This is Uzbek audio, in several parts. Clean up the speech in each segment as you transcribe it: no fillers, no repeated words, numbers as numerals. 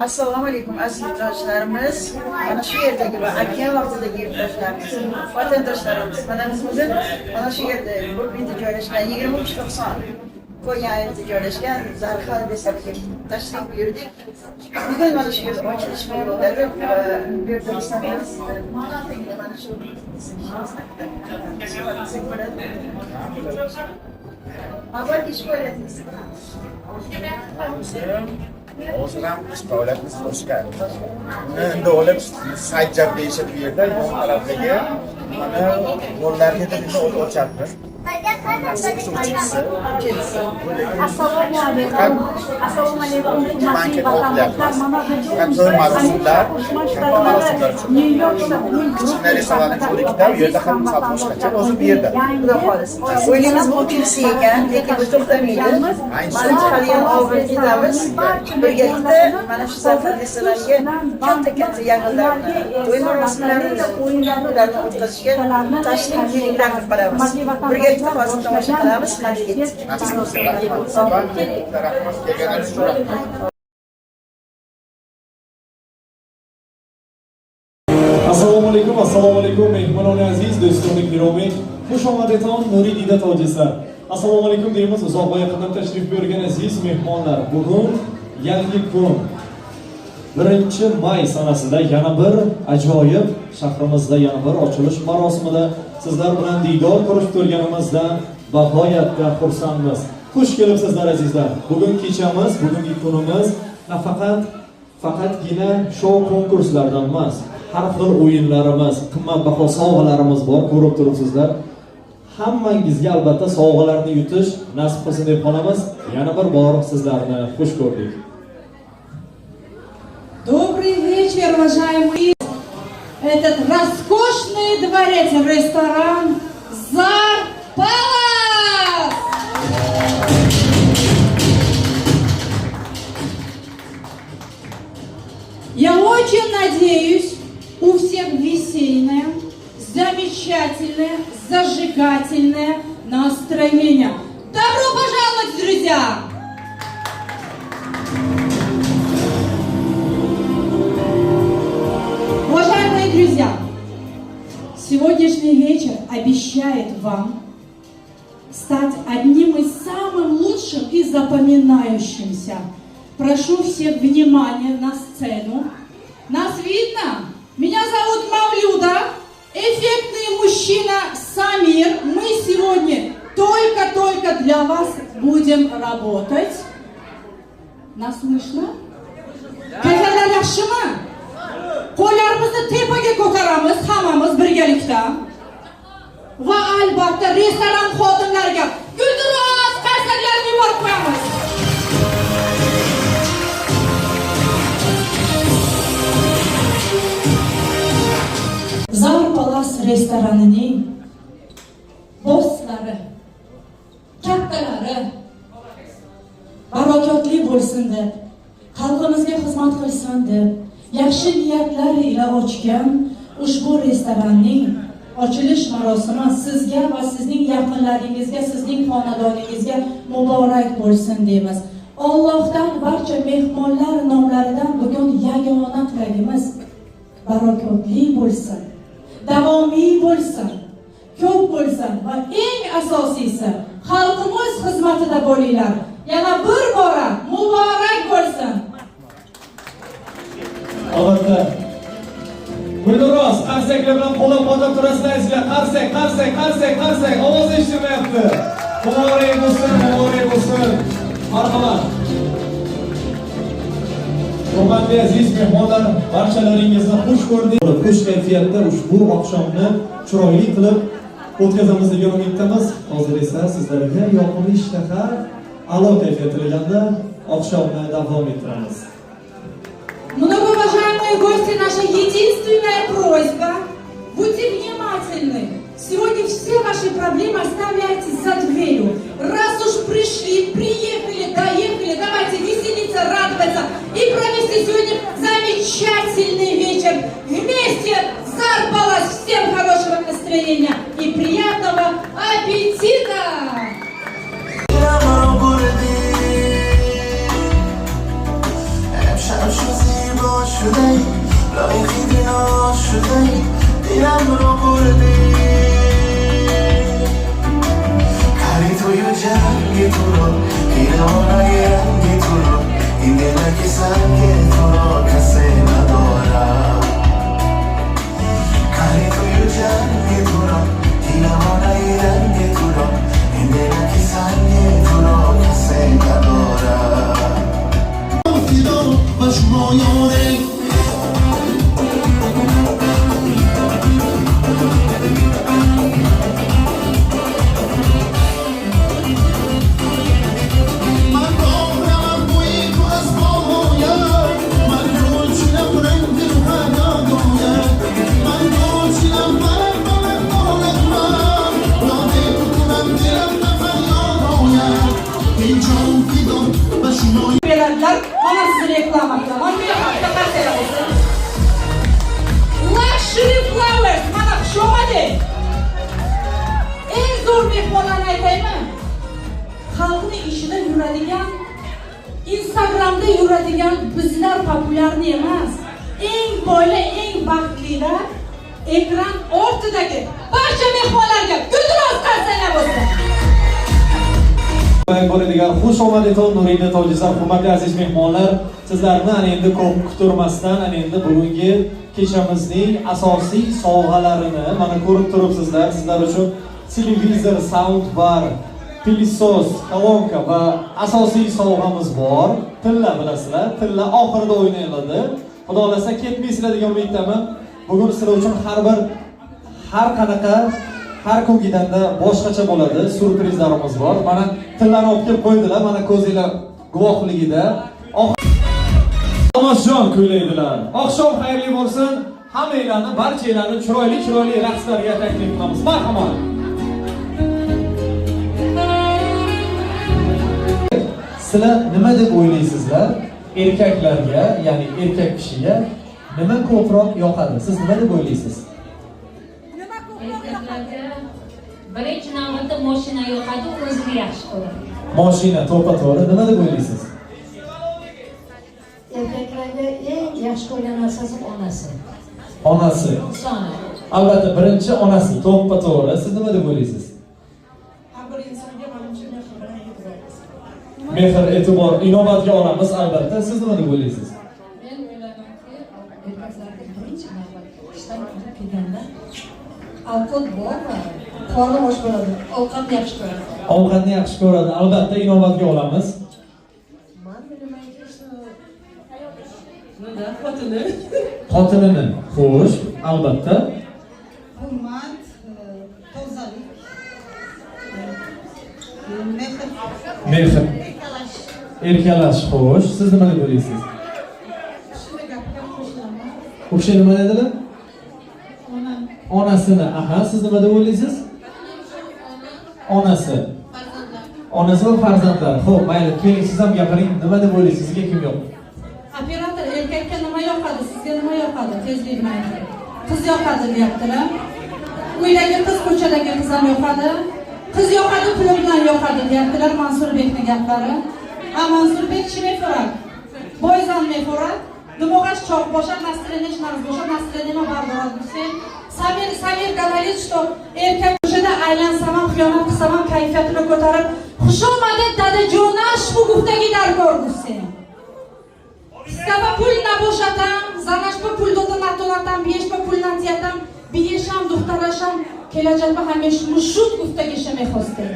Assalomu alaykum aziz yurtdoshlarimiz. Mana shu yerdagi va okean vaqtidagi yurtdoshlarimiz, vatandoshlarimiz. Mana biz bugun mana shu yerda Burbinda joylashgan 2390 Ko'yayda joylashgan Zarxal besabiga tashrif buyurdik. Bugun mana shu yerda ochilish bo'ladi va bu yerda misafirimiz mana shu avval ish ko'ryapmiz. Hozir ham ishg'olimiz qo'shgan. Endi olib saytjab deyishib bu yerda yon tarafdagi mana yo'llarga bitta o't ochyapmiz. Assalomu alaykum. Assalomu alaykum. Banka o'tyapmiz. To'y marosimlar, marosimlar uchun. Kichkina restoranlar ko'rikda bu yerda ham boshqacha o'zi bu yerda. Xudo xohlasa. O'yinimiz bu kimsa ekan, lekin bu to'xtamaydi. Mana haliyam oldin ketamiz. Birgalikda mana shu Zarxal restoraniga katta yang'inlarni, to'y marosimlarini, o'yinlarni o'tkazishga tashrif buyuringlar deb qolamiz. Birgalikda hozir tomosha qilamiz. Hadi ketdik. Assalomu alaykum mehmonlar aziz, do'stlar giromi. Xush omadetон Nuriy dida tojislar. Assalomu alaykum deymiz uzoq va yaqindan tashrif buyurgan aziz mehmonlar. Bugun yangi kun 1 may sanasida yana bir ajoyib shahrimizda yana bir ochilish marosimida sizlar bilan diydor ko'rishib turganimizdan bag'oyatda xursandmiz. Xush kelibsizlar azizlar. Bugun kechamiz, bugungi kunimiz faqatgina shou konkurslardan emas, har xil o'yinlarimiz, qimmatbaho sovg'alarimiz bor, ko'rib turibsizlar. Hammangizga albatta sovg'alarni yutish nasib qilsin deb qolamiz. Yana bir bor sizlarni xush ko'rdik. Добрый вечер, уважаемые! Этот роскошный дворец, ресторан Зар-Палас! Я очень надеюсь, у всех весеннее, замечательное, зажигательное настроение. Добро пожаловать, друзья! Уважаемые друзья, сегодняшний вечер обещает вам стать одним из самых лучших и запоминающимся. Прошу всех внимания на сцену. Нас видно? Меня зовут Мавлюда, эффектный мужчина Самир. Мы сегодня только для вас будем работать. Нас слышно? Qo'llarimizni tepaga ko'taramiz, hammamiz birgalikda. Va albatta restoran xodimlariga gulduros qarsaklarni yuborib qo'yamiz. Zar-Palace restoranining bosslari, kattalari barakotli bo'lsin deb, xalqimizga xizmat qilsin deb yaxshi niyatlar ila ochgan ushbu restoranning ochilish marosimi sizga va sizning yaqinlaringizga, sizning xonadoningizga muborak bo'lsin deymiz. Allohdan barcha mehmonlar nomlaridan bugun yagona tilagimiz barakotli bo'lsin, davomiy bo'lsin, ko'p bo'lsin va eng asosiysi xalqimiz xizmatida bo'linglar. Yana bir bora muborak bo'lsin. Albatta. Gulduros, qarsaklar bilan qo'llab-quvvatlab turasizlar. Qarsak. Ovoz eshitilmayapti. Muborak bo'lsin. Marhamat. Hurmatli aziz mehmonlar, barchalaringizni xush ko'rdik. Xush kayfiyatda ushbu oqshomni chiroyli qilib o'tkazamiz degan umiddamiz. Hozir esa sizlarga yoqimli ishtaha, a'lo kayfiyatda oqshomni davom ettiramiz. Многоуважаемые гости, наша единственная просьба, будьте внимательны. Сегодня все ваши проблемы оставляйте за дверью. Раз уж пришли, приехали, доехали, давайте веселиться, радоваться и провести сегодня замечательный вечер вместе. Зар-Палас! Всем хорошего настроения и приятного аппетита! I'm reklama qilaman. Bu yoqda qarsaylar bo'lsin. Luxury Flowers, mana xushomadi. Eng zo'r mehmonlarni aytaymi? Xalqni ishida yuradigan, Instagramda yuradigan bizlar populyarni emas. Eng boylar, eng baxtlilar ekran ortidagi barcha mehmonlarga guldiroz qarsaylar bo'lsin. Bo'ladigan xush omadetон Nurida Tojisar, hurmatli aziz mehmonlar, sizlarni ana endi ko'p kuturmasdan ana endi bugungi kechamizning asosiy sovg'alarini mana ko'rib turibsizlar. Sizlar uchun televizor, sound bar, pilisos, kolonka va asosiy sovg'amiz bor. Tilla bilasizlar, tilla oxirida o'ynaladi. Xudo xolasa ketmaysizlar degan umiddaman. Bugun sizlar uchun har qanaqa har kungidanda boshqacha bo'ladi, surprizlarimiz bor. Mana tillarni olib kelib qo'ydilar, mana ko'zinglar guvohligida. Tomosjon kuylaydilar. Oqshom xayrli bo'lsin. Hammanglarni, barchalarni chiroyli raqslarga taklif qilamiz. Marhamat. Sizlar nima deb o'ylaysizlar? Erkaklarga, ya'ni erkak kishiga nima ko'proq yoqadi? Siz nima deb o'ylaysiz? Erkaklarga birinchi navbatda mashina yoqadi, o'zini yaxshi ko'radi. Mashina to'ppa-to'g'ri, nima deb o'ylaysiz? Erkaklarga eng yaxshi ko'rgan narsasi onasi. Onasi. Insoni. Albatta birinchi onasi, to'ppa-to'g'ri. Siz nima deb o'ylaysiz? Har bir insonga manimcha Mehr, e'tibor, inobatga olamiz albatta. Siz nima deb o'ylaysiz? Men o'ylaymanki, erkaklarga birinchi navbatda ishdan chiqib kelganda alkol bor va qorni och bo'ladi, ovqatni yaxshi ko'radi. Ovqatni yaxshi ko'radi. Albatta inobatga olamiz. Men bilamanki, Xotinini. Xo'sh, albatta. Hurmat, tozalik, Mehr. Erkalash, xo'sh. Siz nima deb o'ylaysiz? O'sha nima dedilar? Onasini. Aha, siz nima deb o'ylaysiz? Onasi. Onasi va farzandlar. Xo'p, mayli, keling siz ham gapiring. Nima deb o'ylaysiz? Sizga kim yo'q? Operator erkakka nima yoqadi, sizga nima yoqadi? Tezlik bilan. Qiz yoqadi deyaptilar. Uydagi qiz, ko'chadagi qiz ham yoqadi. Qiz yoqadi, puli bilan yoqadi deyaptilar Mansurbekning gaplari. Mansurbek Chimefrak. Boyzan Mefrak. Думаешь, что бошар настроение, бошар настроение бардорад бисен. Самир говорит, что эркак ушеда айлансам ham, xiyonat qilsam ham kayfiyatini ko'tarib, xushomadi dadajonash bu guftagi darkor bisen. Skaba pul naboshatam, zanashpa pul dodan atonatam, biyeshpa pul natiyatam, biyesham, duxtarasham, kelajakda hamish mushut guftaga shemexostem.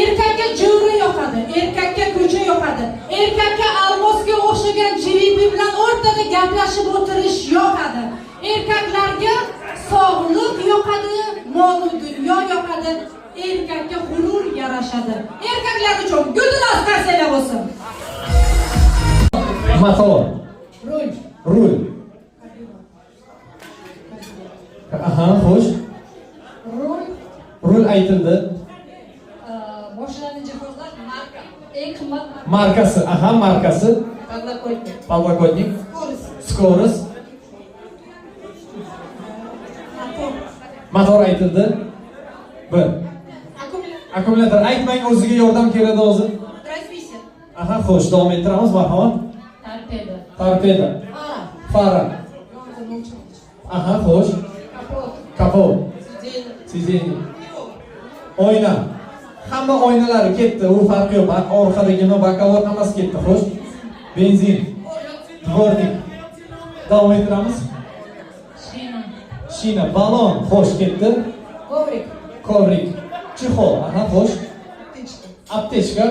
Erkakka jo'ra yoqadi, erkakka ko'cha yoqadi, erkakka almosga o'xshagan jiribi bilan o'rtada gaplashib o'tirish yoqadi. Erkaklarga sog'liq yoqadi, mol dunyo yoqadi, erkakka g'urur yarashadi. Erkaklar uchun guldiroz qarsaylar bo'lsin. Motor. Rul. Aha, xo'sh. Rul aytildi. Boshlangan jihozlar marka. Eng qimmat Markasi. Aha, markasi. Palvakotnik. Skoros. Motor aytildi. Bir. Akkumulyator aytmang, o'ziga yordam keladi hozir. Transmissiya. Aha, xo'sh, davom ettiramiz, marhamat. Torpeda. Fara. Aha, xo'sh. Kapot. Sizdeni. Oyna. Hamma oynalari ketdi, u farqi yo'q. Orqadagimi, bokovor hammasi ketdi, xo'sh. Benzin. Dvornik. Davom ettiramiz. Shina, balon, xo'sh ketdi. Kovrik. Chexol, aha, xo'sh. Aptechka.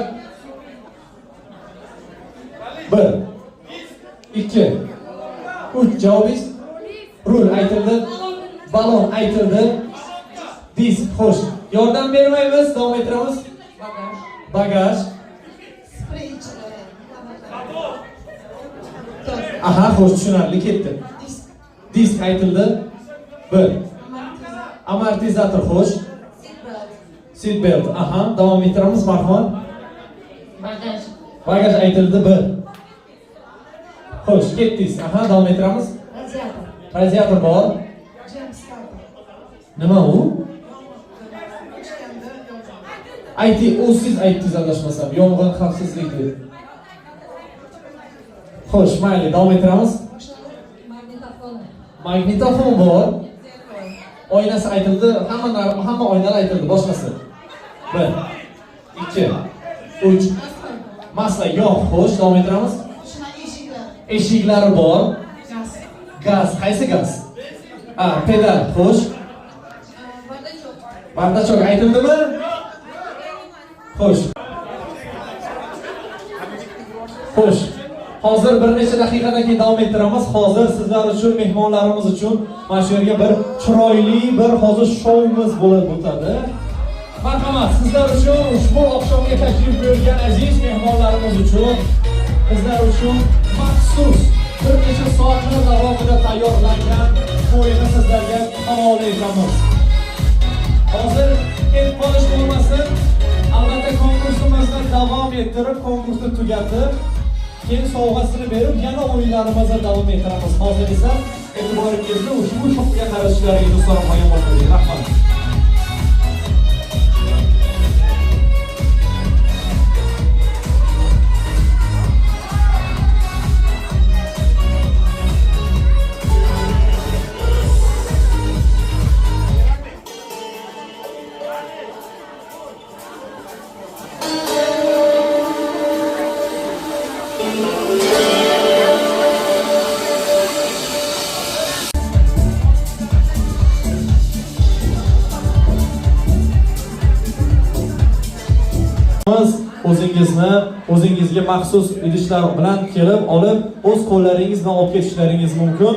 1 2 3 javobingiz. Rul aytildi. Balon aytildi. Disk, xo'sh. Yordam bermaymiz, davom ettiramiz. Bagaj. Aha, xo'sh, tushunarli ketdi. Disk aytildi. 1 amortizator, xo'sh. Seat belt. Aha, davom ettiramiz, marhamat. Bagaj aytildi. 1 Xo'sh, ketdingiz. Aha, davom ettiramiz. Radiator. Radiator bor. Jam starter. Nima u? Ayting, siz aytdingiz adashmasam, yong'in xavfsizligi. Xo'sh, mayli, davom ettiramiz. Magnitofon. Magnitofon bor. Oynasi aytildi, hamma oynalar aytildi, boshqasi. 1 2 3 Masla yo'q, xo'sh, davom ettiramiz. Eshiklari bor. Gaz, qaysi gaz? Pedal, xo'sh. Bardachok aytildimi? Xo'sh. Xo'sh. Hozir bir necha daqiqadan keyin davom ettiramiz. Hozir sizlar uchun, mehmonlarimiz uchun mana shu yerga bir chiroyli bir hozir shouyimiz bo'lib o'tadi. Marhamat, sizlar uchun ushbu oqshomga tashrif buyurgan aziz mehmonlarimiz uchun bizlar uchun maxsus bir necha soatlar davomida tayyorlangan shouyni sizlarga havola etamiz. Hozir ketib qolish bo'lmasin. Albatta konkursimizni davom ettirib, konkursni tugatib, keyin sovg'asini berib, yana o'yinlarimizni davom ettiramiz. Hozir esa e'tiboringizni ushbu sho'xga qarashlaringizni do'stlarim qo'yib o'tdik. Rahmat. o'zingizga maxsus idishlar bilan kelib olib, o'z qo'llaringiz bilan olib ketishlaringiz mumkin.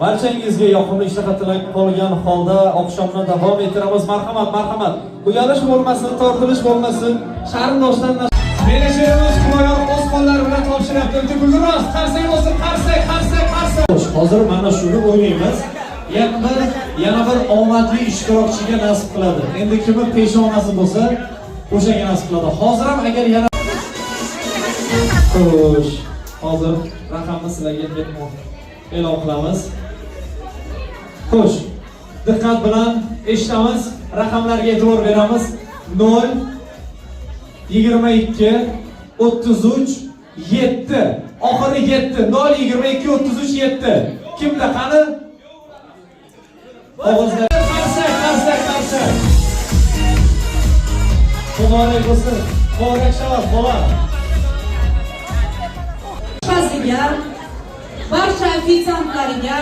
Barchangizga yoqimli ishtaha tilab qolgan holda oqshomni davom ettiramiz. Marhamat. Uyalish bo'lmasin, tortilish bo'lmasin. Sharindoshlar menejerimiz Xudoyor o'z qo'llari bilan topshiryapti. Gulduros, qarsak bo'lsin, qarsak. Hozir mana shuni o'ynaymiz. Yana bir omadli ishtirokchiga nasib qiladi. Endi kimni peshonasi bo'lsa, o'shaga nasib qiladi. Hozir ham agar yana xo'sh, hozir raqamni sizlarga e'lon qilamiz. Xo'sh, diqqat bilan eshitamiz, raqamlarga e'tibor beramiz. 0 22 33 7. Oxiri 7. 0 22 33 7. Kimda qani? Ovozlar qarsak. Muborak bo'lsin. Muborak shavot bola. Barcha ofitsiantlariga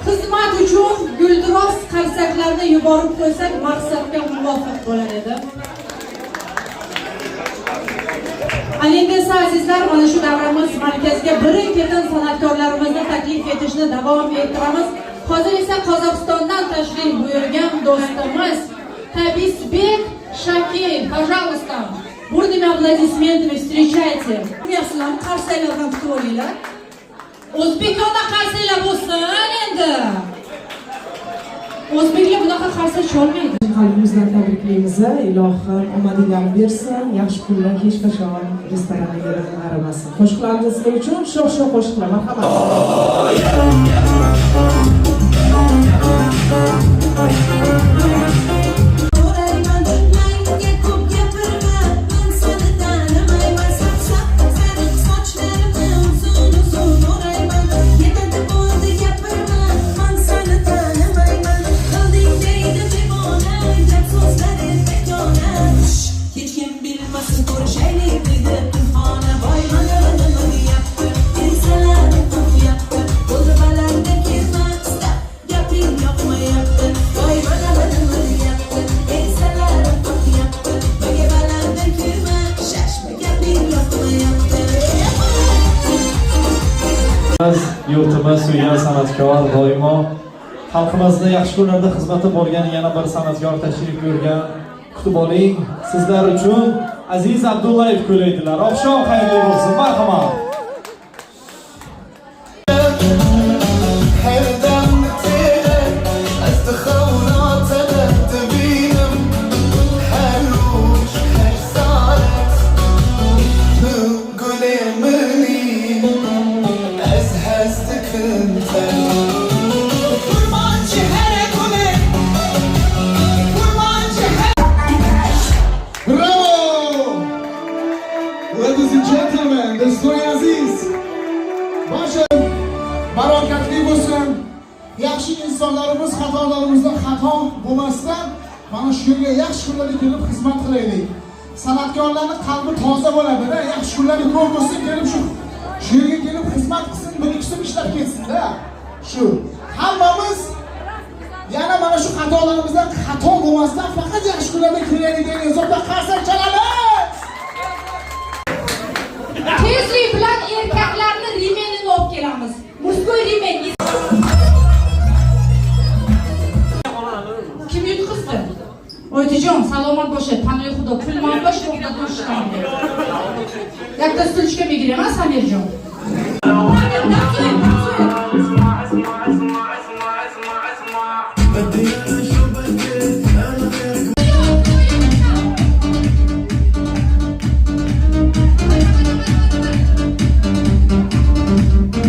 xizmat uchun gulduros qarsaklarni yuborib qo'ysak maqsadga muvofiq bo'lar edi. Endi esa azizlar, mana shu davramiz markaziga birin-ketin san'atkorlarimizni taklif etishni davom ettiramiz. Hozir esa Qozog'istondan tashrif buyurgan do'stimiz Tabisbek Shakir, пожалуйста. Бурными аплодисментами встречайте. Sizlar qarsaklardan kutib olinglar. O'zbekona qarsaklar bo'lsin endi. O'zbeklar bunaqa qarsak cholmaydi. Qalbimizdan tabriklaymiz. Ilohim omadinglar bersin. Yaxshi kunlar hech qachon restoranga qaramasin. Qo'shiqlarimiz sizlar uchun sho'x qo'shiqlar. Marhamat. Yurtimiz suygan san'atkor, doimo xalqimizni yaxshi kunlarda xizmati bo'lgan yana bir san'atkor tashrif buyurgan. Kutib oling. Sizlar uchun Aziz Abdullayev kuylaydilar. Oqshom xayrli bo'lsin. Marhamat. Do'stlar aziz, boshim barokatli bo'lsin. Yaxshi insonlarimiz xatolarimizdan xato bo'lmasdan mana shu yerga yaxshi kunlarda kelib xizmat qilaylik. San'atkorlarning qalbi toza bo'ladi-da, yaxshi kunlarni ko'p bo'lsin, kelib shu yerga kelib xizmat qilsin, bir ikki so'm ishlab ketsin-da. Shu hammamiz yana mana shu xatolarimizdan xato bo'lmasdan faqat yaxshi kunlarda kelaylik degan hisobda qarsak chalamiz. Tezlik bilan erkaklarni rimenini olib kelamiz. Muzgo'y rimen. Kim yutqizdi? Oytijon, salomat bo'lish, tanli xudo, pul maosh to'xtatib turishdi. Yakta stulchka megiraman, Samirjon.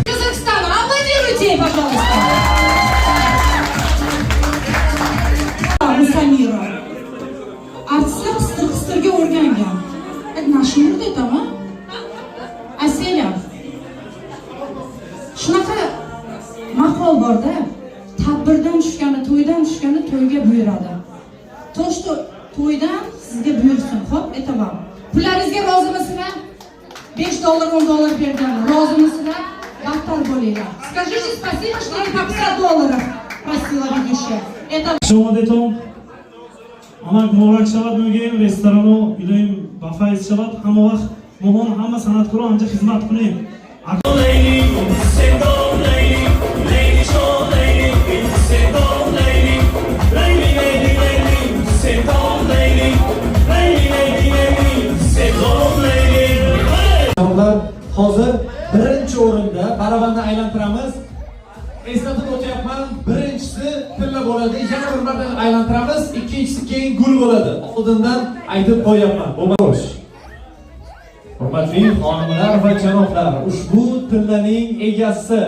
Казахстан, аплодируйте, пожалуйста. Samira. Artistlar qistir-qistirga o'rgangan. Nashnur deyapmi? Asela. Shunaqa maqol borda, tadbirdan tushgani, to'ydan tushgani to'yga buyuradi. To'ydan sizga buyursin, xo'p, aytaman. Pullaringizga rozimisizlar? $5, $10 berdim. Rozimisizlar? Battar bo'linglar. Скажите спасибо, что я $50 просила ведущая. Это شما دیتون آمد مبارک شود میگیم رستوران و ایلایم بفایز شود همه وقت مهم همه صنعتکارا آنجا خدمت کنیم hozir birinchi o'rinda baravandni aylantiramiz. Eslatib o'tyapman, birinchisi tilla bo'ladi, yana bir marta aylantiramiz, ikkinchisi keyin gul bo'ladi. Oldindan aytib qo'yapman. Xo'sh. Hurmatli xonimlar va janoblar, ushbu tillaning egasi.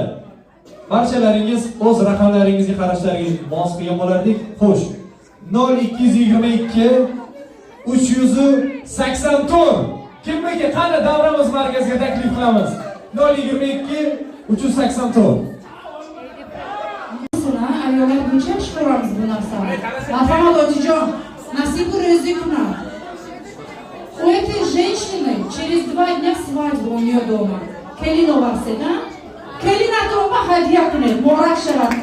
Barchalaringiz o'z raqamlaringizga qarashlaringiz mos qilgan bo'lardik. Xo'sh. 0222 384. Kimniki qani davramiz markaziga taklif qilamiz? 022 384. Ayollar buncha yaxshi ko'ramiz bu narsani. Marhamat Otijon, Nasibu Rezikuna. У этой женщины через 2 дня свадьба у нее дома. Келин оварсе, да? Келин атроба хадия кунет, мурак шарат,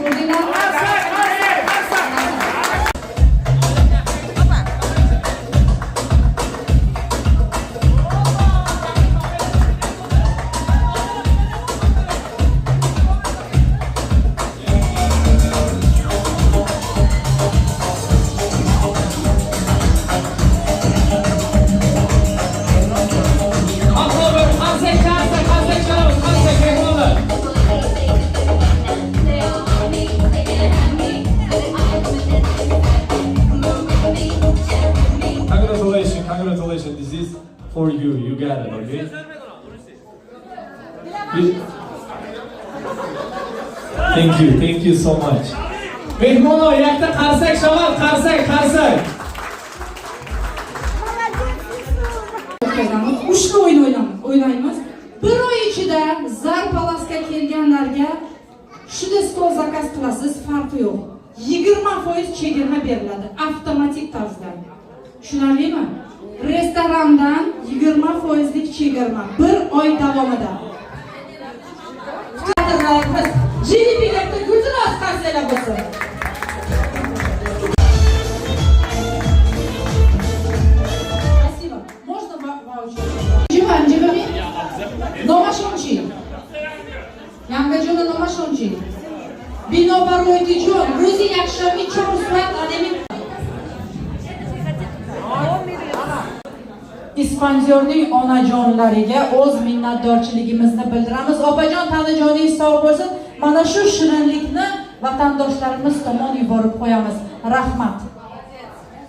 Congratulations, this is for you, you got it, okay? Thank you so much. Mehmonlar, yakta qarsak, shamol, qarsak. Uchta o'ynaymiz. Bir oy ichida zar palasga kelganlarga shunday stol zakaz qilasiz, farqi yo'q. 20% chegirma beriladi avtomatik tarzda. Tushunarlimi? Restorandan 20%lik chegirma 1 oy davomida. GDP'likda guldiroz qarsaylar bo'lsin. Спасибо. Можно ваучер? Живами? Номашончи. Янгажона номашончи. Binobar Oytijon, ro'zi yaxshimi, chor suvat adami. Ispandiyorning onajonlariga o'z minnatdorchiligimizni bildiramiz. Opajon, tanajoningiz sog' bo'lsin. Mana shu shirinlikni vatandoshlarimiz tomon yuborib qo'yamiz. Rahmat.